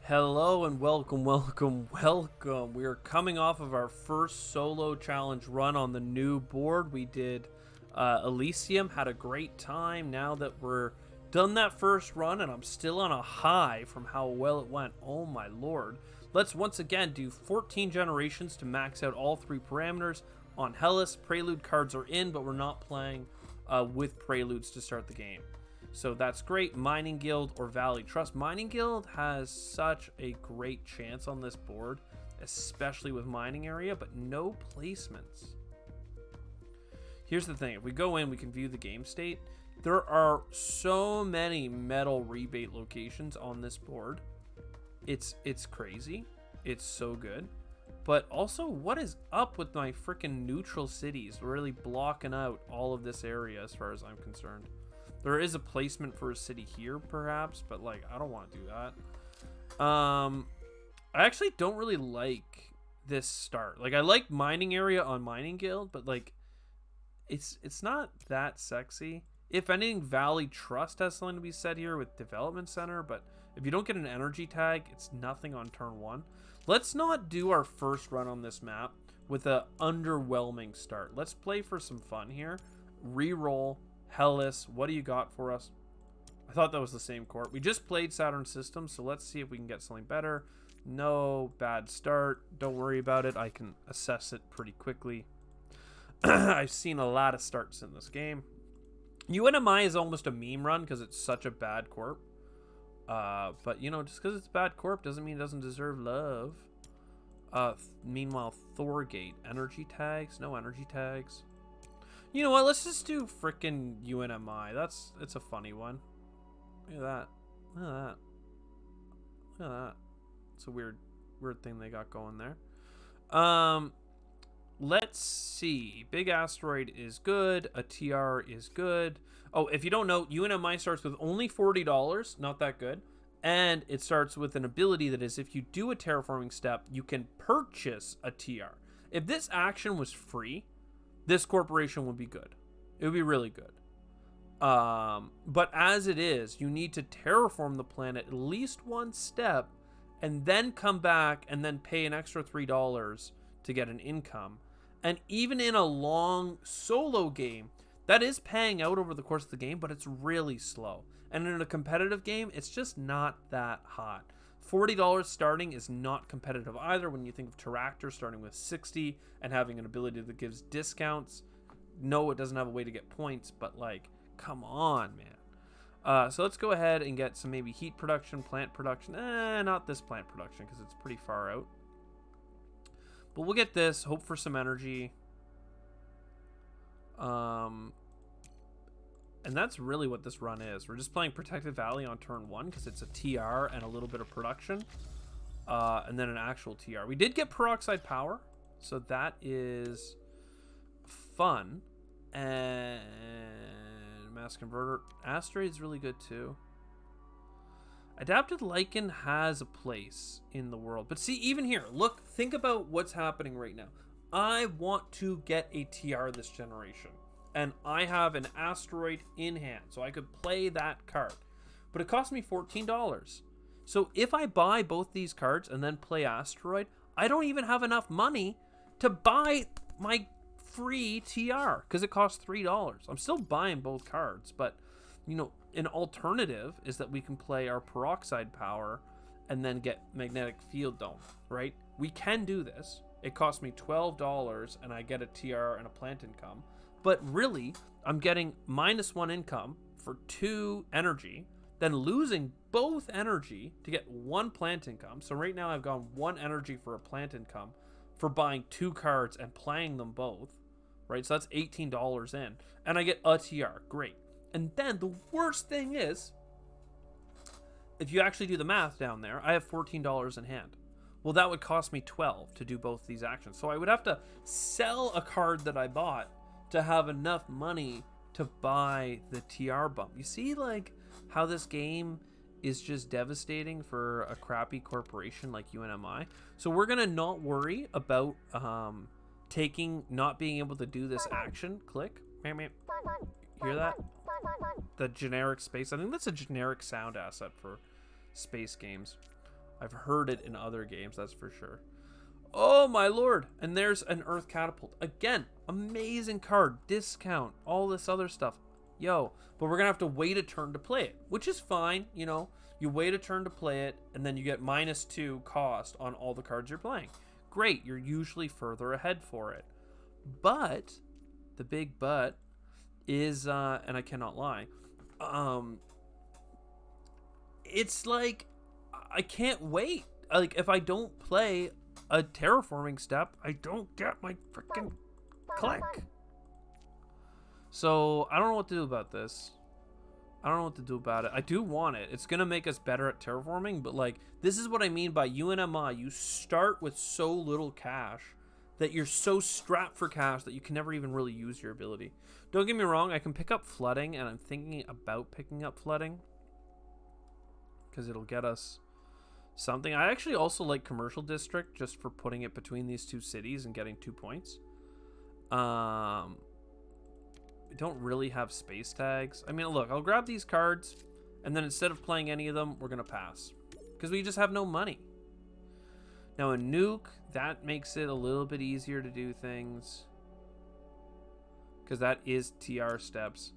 Hello and welcome. We are coming off of our first solo challenge run on the new board. We did Elysium, had a great time. Now that we're done that first run and I'm still on a high from how well it went, oh my lord. Let's once again do 14 generations to max out all three parameters. On Hellas, Prelude cards are in, but we're not playing with Preludes to start the game. So that's great. Mining Guild or Valley Trust. Mining Guild has such a great chance on this board, especially with mining area, but no placements. Here's the thing. If we go in, we can view the game state. There are so many metal rebate locations on this board. It's crazy. It's so good. But also, what is up with my freaking neutral cities really blocking out all of this area as far as I'm concerned? There is a placement for a city here, perhaps, but, like, I don't want to do that. I actually don't really like this start. Like, I like mining area on Mining Guild, but, like, it's not that sexy. If anything, Valley Trust has something to be said here with Development Center, but if you don't get an energy tag, it's nothing on turn one. Let's not do our first run on this map with an underwhelming start. Let's play for some fun here. Reroll. Hellas, what do you got for us? I thought that was the same court. We just played Saturn Systems, so let's see if we can get something better. No bad start. Don't worry about it. I can assess it pretty quickly. I've seen a lot of starts in this game. UNMI is almost a meme run because it's such a bad corp. But, you know, just because it's a bad corp doesn't mean it doesn't deserve love. Meanwhile, Thorgate. Energy tags? No energy tags. You know what? Let's just do frickin' UNMI. It's a funny one. Look at that. Look at that. Look at that. It's a weird thing they got going there. Let's see. Big Asteroid is good. A TR is good. Oh, if you don't know, UNMI starts with only $40. Not that good. And it starts with an ability that is, if you do a terraforming step, you can purchase a TR. If this action was free, this corporation would be good. It would be really good. But as it is, you need to terraform the planet at least one step and then come back and then pay an extra $3 to get an income. And even in a long solo game, that is paying out over the course of the game, but it's really slow. And in a competitive game, it's just not that hot. $40 starting is not competitive either when you think of Terractor starting with 60 and having an ability that gives discounts. No, it doesn't have a way to get points, but, like, come on, man. So let's go ahead and get some maybe heat production, plant production. Not this plant production because it's pretty far out. But we'll get this, hope for some energy. And that's really what this run is. We're just playing Protected Valley on turn one because it's a TR and a little bit of production. And then an actual TR. We did get Peroxide Power, so that is fun. And Mass Converter. Asteroid's really good too. Adapted Lichen has a place in the world. But see, even here, look, think about what's happening right now. I want to get a TR this generation. And I have an Asteroid in hand, so I could play that card. But it cost me $14. So if I buy both these cards and then play Asteroid, I don't even have enough money to buy my free TR, because it costs $3. I'm still buying both cards, but, you know, an alternative is that we can play our Peroxide Power and then get Magnetic Field Dome, right? We can do this. It costs me $12, and I get a TR and a plant income. But really, I'm getting -1 income for 2 energy, then losing both energy to get 1 plant income. So right now I've gone 1 energy for a plant income for buying 2 cards and playing them both, right? So that's $18 in. And I get a TR. Great. And then the worst thing is, if you actually do the math down there, I have $14 in hand. Well, that would cost me 12 to do both these actions. So I would have to sell a card that I bought to have enough money to buy the TR bump. You see, like, how this game is just devastating for a crappy corporation like UNMI. So we're gonna not worry about not being able to do this action. Click. Hear that? The generic space. I think that's a generic sound asset for space games. I've heard it in other games, that's for sure. Oh my lord! And there's an Earth Catapult. Again, amazing card. Discount. All this other stuff. Yo. But we're going to have to wait a turn to play it. Which is fine, you know. You wait a turn to play it, and then you get -2 cost on all the cards you're playing. Great. You're usually further ahead for it. But, the big but, is, and I cannot lie, it's like, I can't wait. Like, if I don't play a terraforming step, I don't get my freaking click. So I don't know what to do about this. I don't know what to do about it. I do want it. It's gonna make us better at terraforming, but like, this is what I mean by UNMI. You start with so little cash that you're so strapped for cash that you can never even really use your ability. Don't get me wrong, I can pick up flooding, and I'm thinking about picking up flooding because it'll get us something. I actually also like Commercial District just for putting it between these two cities and getting 2 points. We don't really have space tags. I mean, look, I'll grab these cards, and then instead of playing any of them, we're going to pass. Because we just have no money. Now, a nuke, that makes it a little bit easier to do things. Because that is TR steps.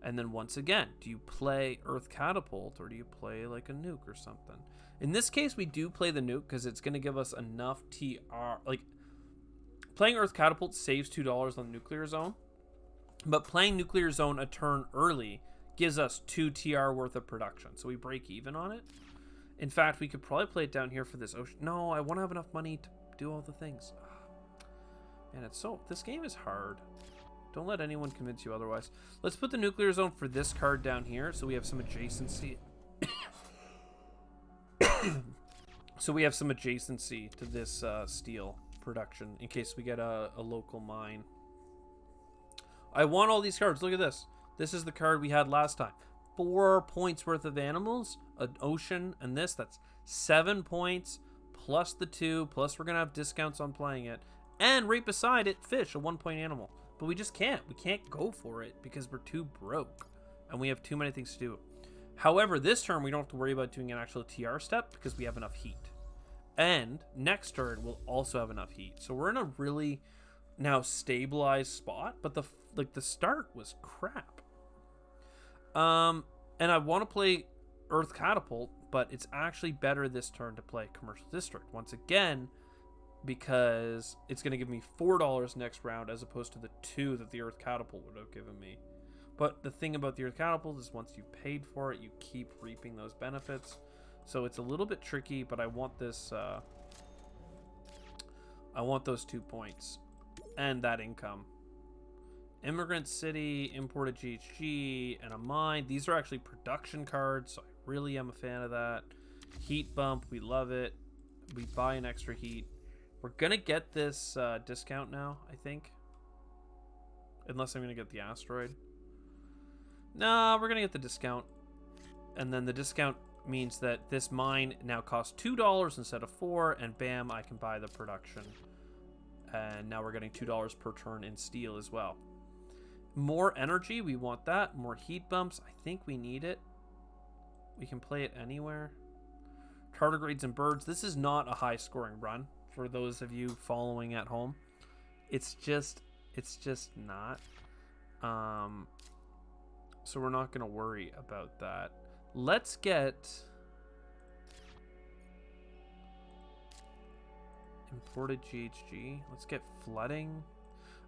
And then once again, do you play Earth Catapult, or do you play like a nuke or something? In this case, we do play the nuke because it's going to give us enough TR. Like, playing Earth Catapult saves $2 on the nuclear zone. But playing nuclear zone a turn early gives us 2 TR worth of production. So we break even on it. In fact, we could probably play it down here for this ocean. No, I want to have enough money to do all the things. Man, it's so... This game is hard. Don't let anyone convince you otherwise. Let's put the nuclear zone for this card down here so we have some adjacency. So we have some adjacency to this steel production in case we get a local mine. I want all these cards. Look at this. This is the card we had last time. 4 points worth of animals, an ocean, and this. That's 7 points plus the 2. Plus we're going to have discounts on playing it. And right beside it, fish, a 1-point animal. But we just can't. We can't go for it because we're too broke. And we have too many things to do. However, this turn we don't have to worry about doing an actual TR step because we have enough heat. And next turn we'll also have enough heat. So we're in a really now stabilized spot. But the start was crap. And I want to play Earth Catapult, but it's actually better this turn to play Commercial District. Once again, because it's going to give me $4 next round as opposed to the 2 that the Earth Catapult would have given me. But the thing about the Earth Catapult is once you paid for it, you keep reaping those benefits. So it's a little bit tricky, but I want this... I want those 2 points and that income. Immigrant City, imported GHG, and a mine. These are actually production cards, so I really am a fan of that. Heat bump, we love it. We buy an extra heat. We're going to get this discount now, I think. Unless I'm going to get the asteroid. No, we're going to get the discount. And then the discount means that this mine now costs $2 instead of $4, and bam, I can buy the production. And now we're getting $2 per turn in steel as well. More energy, we want that. More heat bumps, I think we need it. We can play it anywhere. Tardigrades and birds. This is not a high scoring run for those of you following at home. It's just not. So we're not going to worry about that. Let's get imported GHG. Let's get flooding.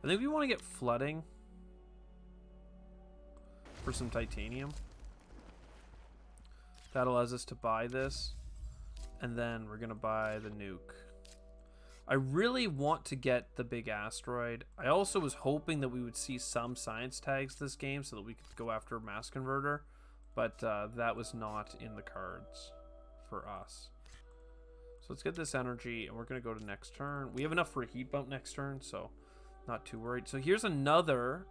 I think we want to get flooding for some titanium. That allows us to buy this. And then we're going to buy the nuke. I really want to get the big asteroid. I also was hoping that we would see some science tags this game so that we could go after a mass converter. But that was not in the cards for us. So let's get this energy, and we're going to go to next turn. We have enough for a heat bump next turn, so not too worried. So here's another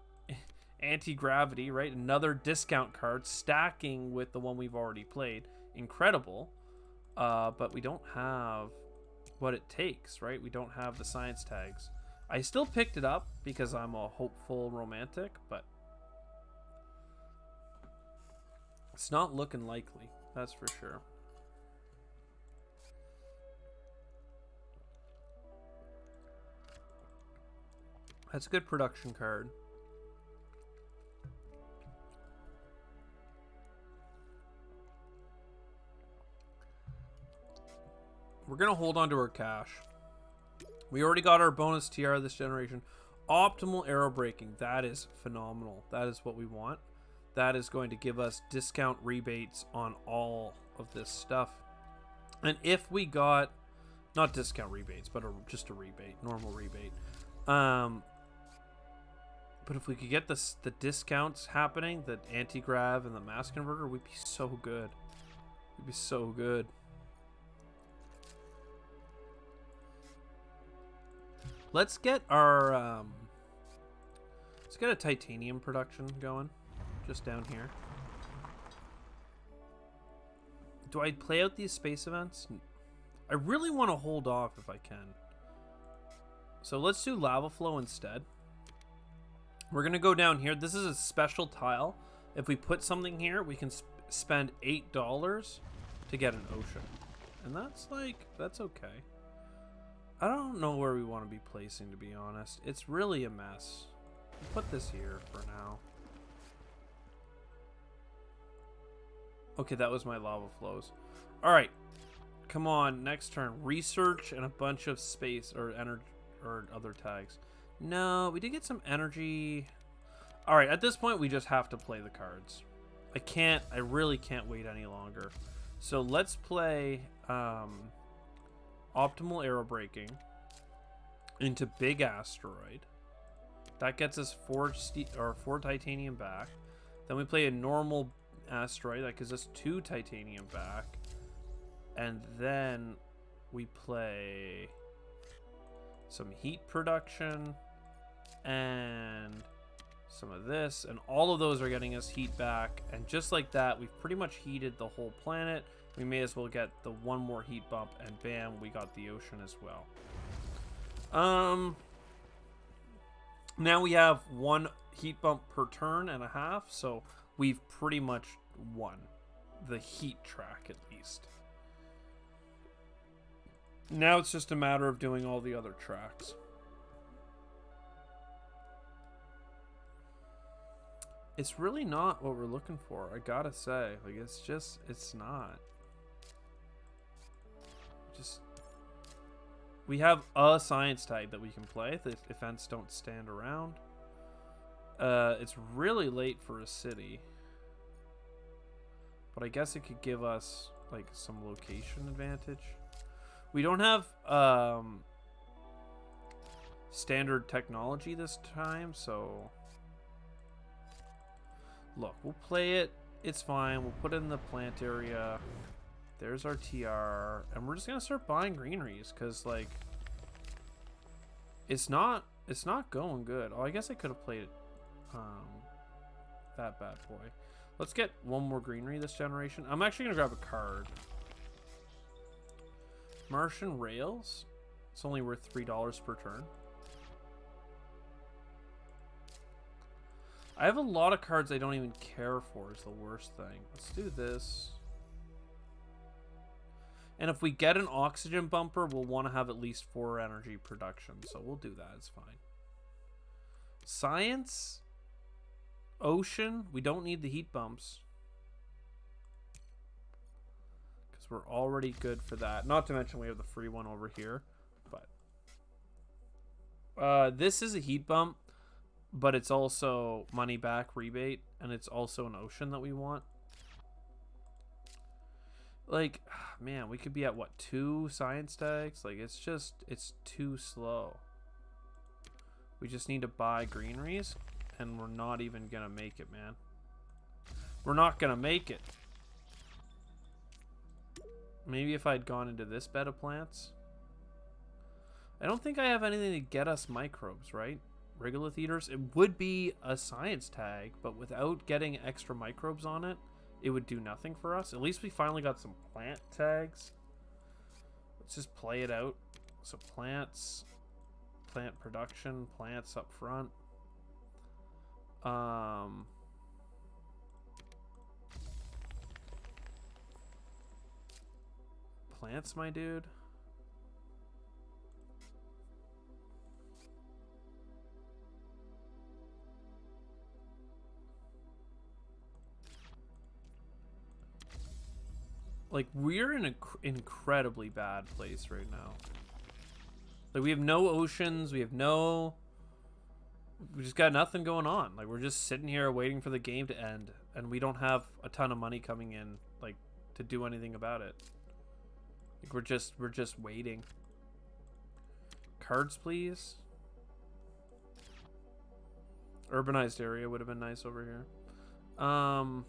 anti-gravity, right? Another discount card stacking with the one we've already played. Incredible. But we don't have what it takes, right? We don't have the science tags. I still picked it up because I'm a hopeful romantic, but it's not looking likely, that's for sure. That's a good production card. We're going to hold on to our cash. We already got our bonus TR this generation. Optimal arrow braking. That is phenomenal. That is what we want. That is going to give us discount rebates on all of this stuff. And if we got, not discount rebates, but just a rebate, normal rebate. But if we could get the discounts happening, the anti-grav and the mass converter, we'd be so good. We'd be so good. Let's get our let's get a titanium production going, just down here. Do I play out these space events? I really want to hold off if I can. So let's do lava flow instead. We're gonna go down here. This is a special tile. If we put something here, we can spend $8 to get an ocean, and that's okay. I don't know where we want to be placing, to be honest. It's really a mess. We'll put this here for now. Okay, that was my lava flows. All right, come on, next turn. Research and a bunch of space or energy or other tags. No, we did get some energy. All right, at this point, we just have to play the cards. I really can't wait any longer. So let's play optimal arrow braking into big asteroid. That gets us four titanium back. Then we play a normal asteroid that gives us 2 titanium back, and then we play some heat production and some of this, and all of those are getting us heat back. And just like that, we've pretty much heated the whole planet. We may as well get the one more heat bump, and bam, we got the ocean as well. Now we have 1 heat bump per turn and a half, so we've pretty much won the heat track, at least. Now it's just a matter of doing all the other tracks. It's really not what we're looking for, I gotta say. Like, it's not. We have a science tag that we can play if events don't stand around. It's really late for a city, but I guess it could give us like some location advantage. We don't have standard technology this time, so look, we'll play it. It's fine. We'll put it in the plant area. There's our TR, and we're just gonna start buying greeneries because, like, it's not going good. Oh, I guess I could have played it that bad boy. Let's get 1 more greenery this generation. I'm actually gonna grab a card. Martian Rails. It's only worth $3 per turn. I have a lot of cards I don't even care for, is the worst thing. Let's do this. And if we get an oxygen bumper, we'll want to have at least 4 energy production. So we'll do that. It's fine. Science. Ocean. We don't need the heat bumps, because we're already good for that. Not to mention we have the free one over here. But this is a heat bump, but it's also money back rebate. And it's also an ocean that we want. Like, man, we could be at, what, 2 science tags? Like, it's too slow. We just need to buy greeneries, and we're not even going to make it, man. We're not going to make it. Maybe if I'd gone into this bed of plants. I don't think I have anything to get us microbes, right? Regolith eaters. It would be a science tag, but without getting extra microbes on it, it would do nothing for us. At least we finally got some plant tags. Let's just play it out. So plants, plant production, plants up front. Plants, my dude. Like, we're in an incredibly bad place right now. Like, we have no oceans. We just got nothing going on. Like, we're just sitting here waiting for the game to end. And we don't have a ton of money coming in, like, to do anything about it. Like, we're just waiting. Cards, please. Urbanized area would have been nice over here. All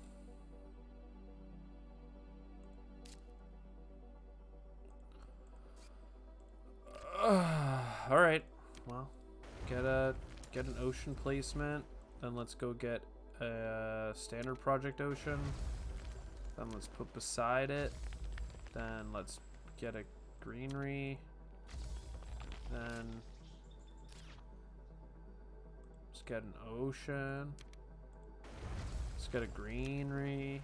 right. Well, get an ocean placement. Then let's go get a standard project ocean. Then let's put beside it. Then let's get a greenery. Then let's get an ocean. Let's get a greenery.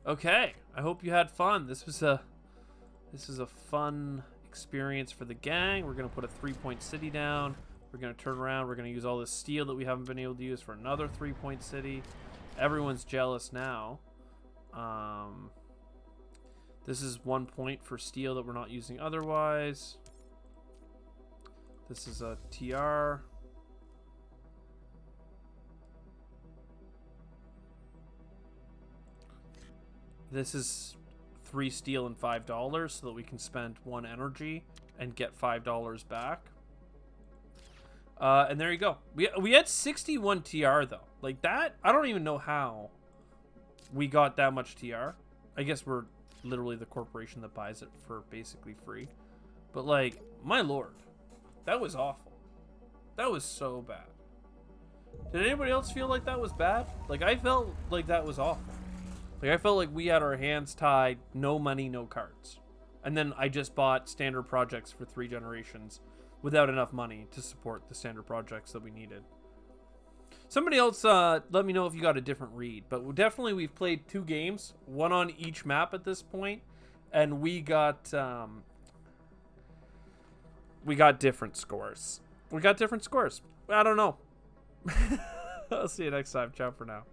Okay, I hope you had fun. This is a fun experience for the gang. We're gonna put a 3-point city down. We're gonna turn around. We're gonna use all this steel that we haven't been able to use for another 3-point city. Everyone's jealous now. This is 1 point for steel that we're not using otherwise. This is a TR. This is 3 steel and $5 so that we can spend 1 energy and get $5 back. And there you go. We had 61 TR though. Like that, I don't even know how we got that much TR. I guess we're literally the corporation that buys it for basically free. But like, my lord, that was awful. That was so bad. Did anybody else feel like that was bad? Like, I felt like that was awful. Like, I felt like we had our hands tied, no money, no cards. And then I just bought standard projects for 3 generations without enough money to support the standard projects that we needed. Somebody else let me know if you got a different read. But definitely we've played 2 games, 1 on each map at this point, and we got different scores. We got different scores. I don't know. I'll see you next time. Ciao for now.